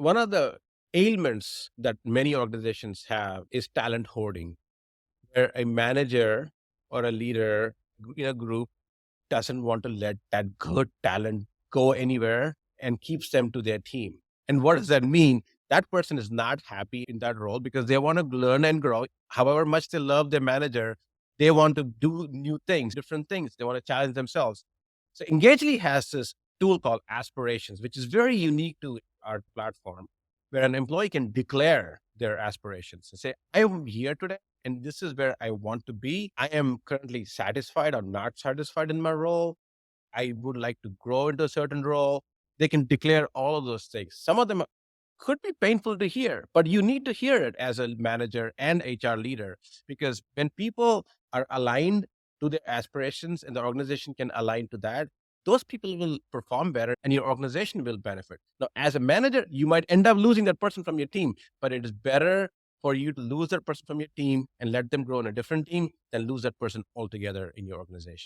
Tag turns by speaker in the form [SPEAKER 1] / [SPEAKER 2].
[SPEAKER 1] one of the ailments that many organizations have is talent hoarding, where a manager or a leader in a group doesn't want to let that good talent go anywhere and keeps them to their team. And what does that mean? That person is not happy in that role because they want to learn and grow. However much they love their manager, they want to do new things, different things. They want to challenge themselves. So Engagely has this tool called aspirations, which is very unique to our platform, where an employee can declare their aspirations and say, I am here today and this is where I want to be. I am currently satisfied or not satisfied in my role. I would like to grow into a certain role. They can declare all of those things. Some of them could be painful to hear, but you need to hear it as a manager and HR leader, because when people are aligned to their aspirations and the organization can align to that, those people will perform better and your organization will benefit. Now, as a manager, you might end up losing that person from your team, but it is better for you to lose that person from your team and let them grow in a different team than lose that person altogether in your organization.